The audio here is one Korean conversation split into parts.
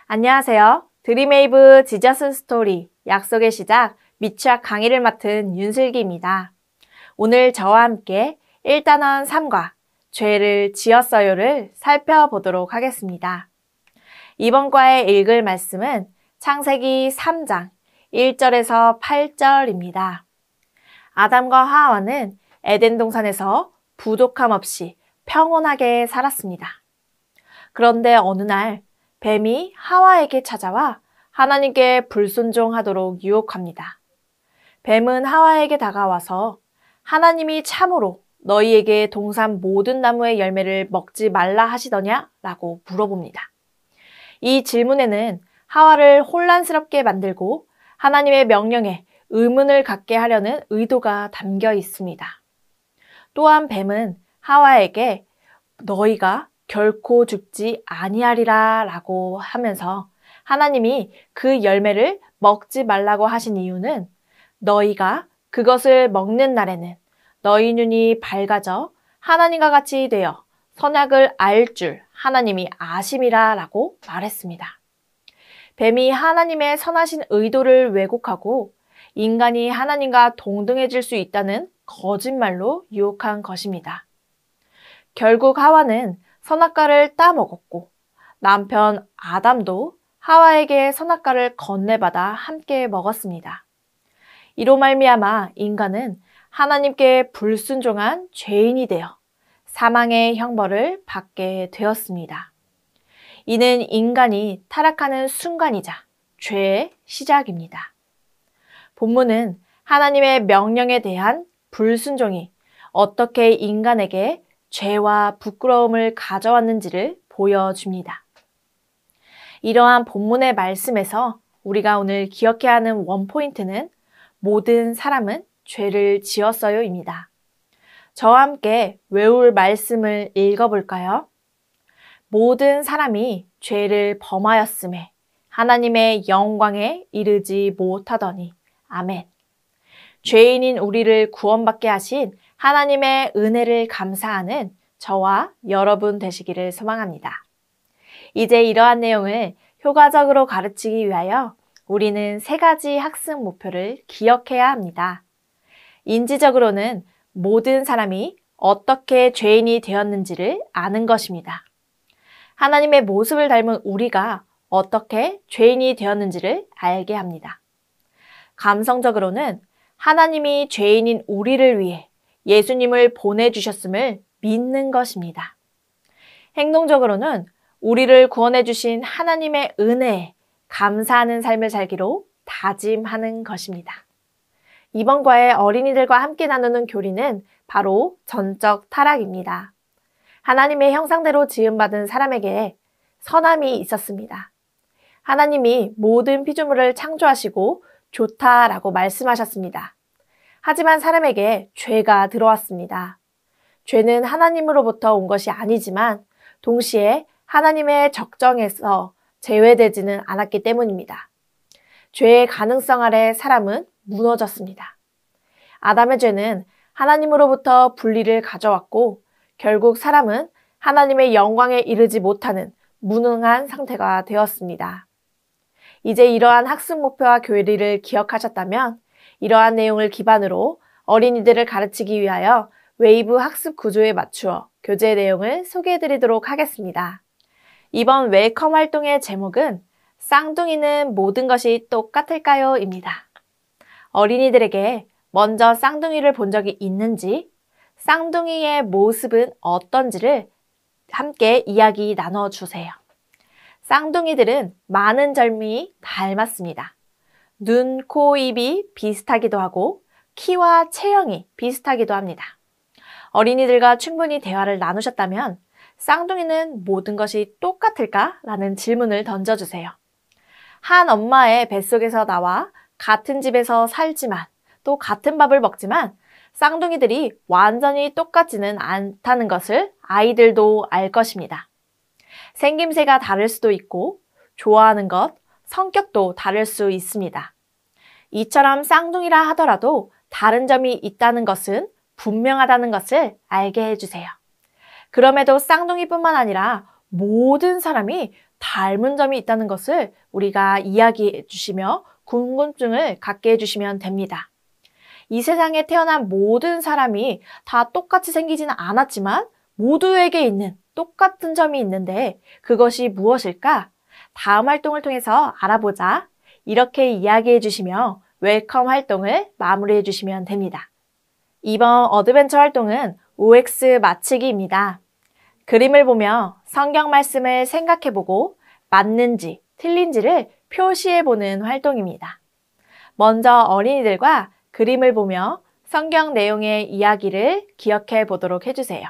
안녕하세요. 드림웨이브 지저스 스토리 약속의 시작 미취학 강의를 맡은 윤슬기입니다. 오늘 저와 함께 1단원 3과 죄를 지었어요를 살펴보도록 하겠습니다. 이번 과에 읽을 말씀은 창세기 3장 1절에서 8절입니다. 아담과 하와는 에덴 동산에서 부족함 없이 평온하게 살았습니다. 그런데 어느 날 뱀이 하와에게 찾아와 하나님께 불순종하도록 유혹합니다. 뱀은 하와에게 다가와서 하나님이 참으로 너희에게 동산 모든 나무의 열매를 먹지 말라 하시더냐? 라고 물어봅니다. 이 질문에는 하와를 혼란스럽게 만들고 하나님의 명령에 의문을 갖게 하려는 의도가 담겨 있습니다. 또한 뱀은 하와에게 너희가 결코 죽지 아니하리라 라고 하면서 하나님이 그 열매를 먹지 말라고 하신 이유는 너희가 그것을 먹는 날에는 너희 눈이 밝아져 하나님과 같이 되어 선악을 알 줄 하나님이 아심이라 라고 말했습니다. 뱀이 하나님의 선하신 의도를 왜곡하고 인간이 하나님과 동등해질 수 있다는 거짓말로 유혹한 것입니다. 결국 하와는 선악과를 따먹었고 남편 아담도 하와에게 선악과를 건네받아 함께 먹었습니다. 이로 말미암아 인간은 하나님께 불순종한 죄인이 되어 사망의 형벌을 받게 되었습니다. 이는 인간이 타락하는 순간이자 죄의 시작입니다. 본문은 하나님의 명령에 대한 불순종이 어떻게 인간에게 죄와 부끄러움을 가져왔는지를 보여줍니다. 이러한 본문의 말씀에서 우리가 오늘 기억해야 하는 원포인트는 모든 사람은 죄를 지었어요입니다. 저와 함께 외울 말씀을 읽어볼까요? 모든 사람이 죄를 범하였음에 하나님의 영광에 이르지 못하더니 아멘. 죄인인 우리를 구원받게 하신 하나님의 은혜를 감사하는 저와 여러분 되시기를 소망합니다. 이제 이러한 내용을 효과적으로 가르치기 위하여 우리는 3가지 학습 목표를 기억해야 합니다. 인지적으로는 모든 사람이 어떻게 죄인이 되었는지를 아는 것입니다. 하나님의 모습을 닮은 우리가 어떻게 죄인이 되었는지를 알게 합니다. 감성적으로는 하나님이 죄인인 우리를 위해 예수님을 보내주셨음을 믿는 것입니다. 행동적으로는 우리를 구원해 주신 하나님의 은혜에 감사하는 삶을 살기로 다짐하는 것입니다. 이번 과에 어린이들과 함께 나누는 교리는 바로 전적 타락입니다. 하나님의 형상대로 지음받은 사람에게 선함이 있었습니다. 하나님이 모든 피조물을 창조하시고 좋다라고 말씀하셨습니다. 하지만 사람에게 죄가 들어왔습니다. 죄는 하나님으로부터 온 것이 아니지만 동시에 하나님의 적정에서 제외되지는 않았기 때문입니다. 죄의 가능성 아래 사람은 무너졌습니다. 아담의 죄는 하나님으로부터 분리를 가져왔고 결국 사람은 하나님의 영광에 이르지 못하는 무능한 상태가 되었습니다. 이제 이러한 학습 목표와 교리를 기억하셨다면 이러한 내용을 기반으로 어린이들을 가르치기 위하여 웨이브 학습 구조에 맞추어 교재 내용을 소개해드리도록 하겠습니다. 이번 웰컴 활동의 제목은 쌍둥이는 모든 것이 똑같을까요? 입니다. 어린이들에게 먼저 쌍둥이를 본 적이 있는지, 쌍둥이의 모습은 어떤지를 함께 이야기 나눠주세요. 쌍둥이들은 많은 점이 닮았습니다. 눈, 코, 입이 비슷하기도 하고 키와 체형이 비슷하기도 합니다. 어린이들과 충분히 대화를 나누셨다면 쌍둥이는 모든 것이 똑같을까? 라는 질문을 던져주세요. 한 엄마의 뱃속에서 나와 같은 집에서 살지만 또 같은 밥을 먹지만 쌍둥이들이 완전히 똑같지는 않다는 것을 아이들도 알 것입니다. 생김새가 다를 수도 있고 좋아하는 것, 성격도 다를 수 있습니다. 이처럼 쌍둥이라 하더라도 다른 점이 있다는 것은 분명하다는 것을 알게 해주세요. 그럼에도 쌍둥이뿐만 아니라 모든 사람이 닮은 점이 있다는 것을 우리가 이야기해 주시며 궁금증을 갖게 해주시면 됩니다. 이 세상에 태어난 모든 사람이 다 똑같이 생기지는 않았지만 모두에게 있는 똑같은 점이 있는데 그것이 무엇일까? 다음 활동을 통해서 알아보자. 이렇게 이야기해 주시며 웰컴 활동을 마무리해 주시면 됩니다. 이번 어드벤처 활동은 OX 맞히기입니다. 그림을 보며 성경 말씀을 생각해보고 맞는지 틀린지를 표시해보는 활동입니다. 먼저 어린이들과 그림을 보며 성경 내용의 이야기를 기억해 보도록 해주세요.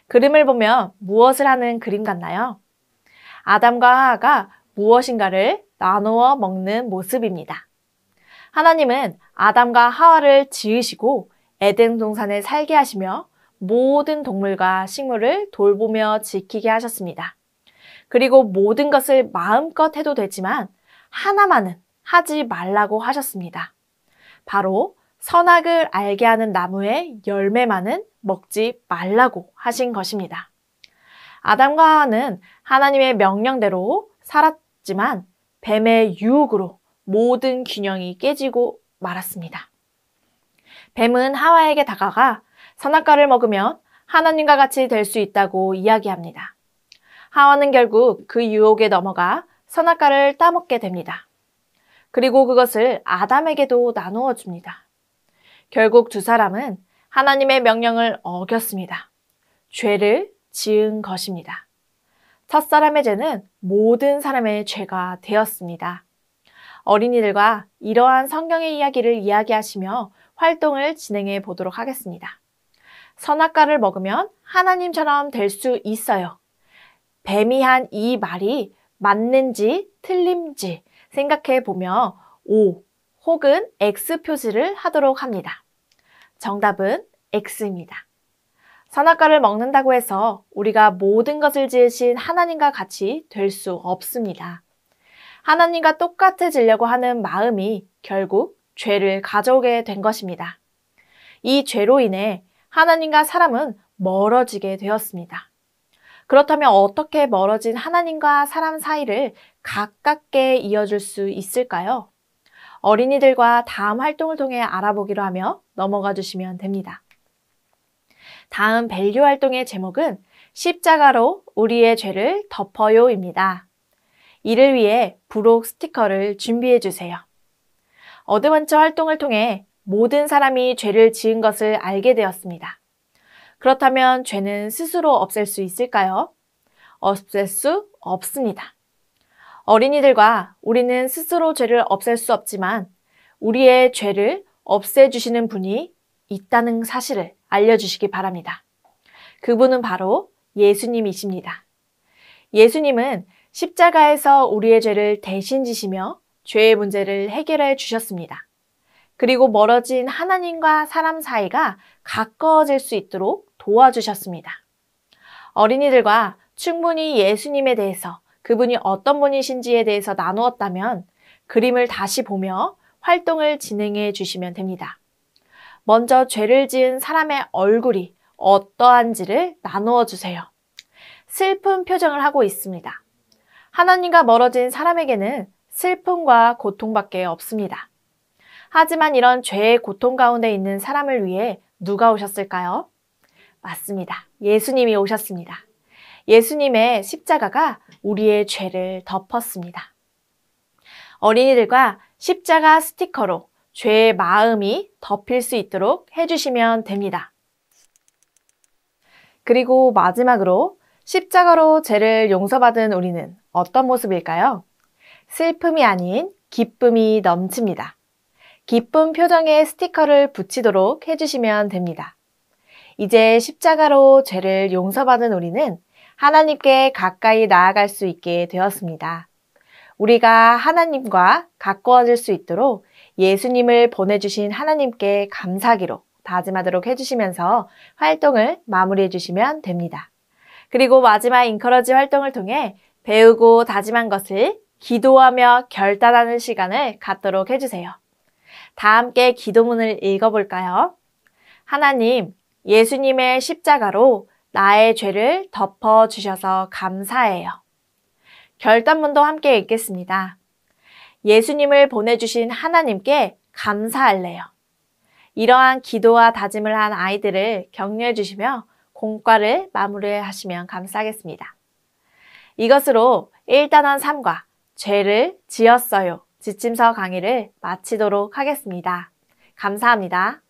그림을 보며 무엇을 하는 그림 같나요? 아담과 하와가 무엇인가를 나누어 먹는 모습입니다. 하나님은 아담과 하와를 지으시고 에덴 동산에 살게 하시며 모든 동물과 식물을 돌보며 지키게 하셨습니다. 그리고 모든 것을 마음껏 해도 되지만 하나만은 하지 말라고 하셨습니다. 바로 선악을 알게 하는 나무의 열매만은 먹지 말라고 하신 것입니다. 아담과 하와는 하나님의 명령대로 살았지만 뱀의 유혹으로 모든 균형이 깨지고 말았습니다. 뱀은 하와에게 다가가 선악과를 먹으면 하나님과 같이 될 수 있다고 이야기합니다. 하와는 결국 그 유혹에 넘어가 선악과를 따먹게 됩니다. 그리고 그것을 아담에게도 나누어 줍니다. 결국 두 사람은 하나님의 명령을 어겼습니다. 죄를 지은 것입니다. 첫사람의 죄는 모든 사람의 죄가 되었습니다. 어린이들과 이러한 성경의 이야기를 이야기하시며 활동을 진행해 보도록 하겠습니다. 선악과를 먹으면 하나님처럼 될 수 있어요. 뱀이 한 이 말이 맞는지 틀림지 생각해 보며 O 혹은 X 표시를 하도록 합니다. 정답은 X입니다. 선악과를 먹는다고 해서 우리가 모든 것을 지으신 하나님과 같이 될 수 없습니다. 하나님과 똑같아지려고 하는 마음이 결국 죄를 가져오게 된 것입니다. 이 죄로 인해 하나님과 사람은 멀어지게 되었습니다. 그렇다면 어떻게 멀어진 하나님과 사람 사이를 가깝게 이어줄 수 있을까요? 어린이들과 다음 활동을 통해 알아보기로 하며 넘어가 주시면 됩니다. 다음 밸류 활동의 제목은 십자가로 우리의 죄를 덮어요입니다. 이를 위해 부록 스티커를 준비해 주세요. 어드벤처 활동을 통해 모든 사람이 죄를 지은 것을 알게 되었습니다. 그렇다면 죄는 스스로 없앨 수 있을까요? 없앨 수 없습니다. 어린이들과 우리는 스스로 죄를 없앨 수 없지만 우리의 죄를 없애주시는 분이 있다는 사실을 알려주시기 바랍니다. 그분은 바로 예수님이십니다. 예수님은 십자가에서 우리의 죄를 대신 지시며 죄의 문제를 해결해 주셨습니다. 그리고 멀어진 하나님과 사람 사이가 가까워질 수 있도록 도와주셨습니다. 어린이들과 충분히 예수님에 대해서 그분이 어떤 분이신지에 대해서 나누었다면 그림을 다시 보며 활동을 진행해 주시면 됩니다. 먼저 죄를 지은 사람의 얼굴이 어떠한지를 나누어 주세요. 슬픈 표정을 하고 있습니다. 하나님과 멀어진 사람에게는 슬픔과 고통밖에 없습니다. 하지만 이런 죄의 고통 가운데 있는 사람을 위해 누가 오셨을까요? 맞습니다. 예수님이 오셨습니다. 예수님의 십자가가 우리의 죄를 덮었습니다. 어린이들과 십자가 스티커로 죄의 마음이 덮일 수 있도록 해주시면 됩니다. 그리고 마지막으로 십자가로 죄를 용서받은 우리는 어떤 모습일까요? 슬픔이 아닌 기쁨이 넘칩니다. 기쁜 표정의 스티커를 붙이도록 해주시면 됩니다. 이제 십자가로 죄를 용서받은 우리는 하나님께 가까이 나아갈 수 있게 되었습니다. 우리가 하나님과 가까워질 수 있도록 예수님을 보내주신 하나님께 감사하기로 다짐하도록 해주시면서 활동을 마무리해 주시면 됩니다. 그리고 마지막 인커러지 활동을 통해 배우고 다짐한 것을 기도하며 결단하는 시간을 갖도록 해주세요. 다 함께 기도문을 읽어볼까요? 하나님, 예수님의 십자가로 나의 죄를 덮어주셔서 감사해요. 결단문도 함께 읽겠습니다. 예수님을 보내주신 하나님께 감사할래요. 이러한 기도와 다짐을 한 아이들을 격려해 주시며 공과를 마무리하시면 감사하겠습니다. 이것으로 1단원 3과 죄를 지었어요 지침서 강의를 마치도록 하겠습니다. 감사합니다.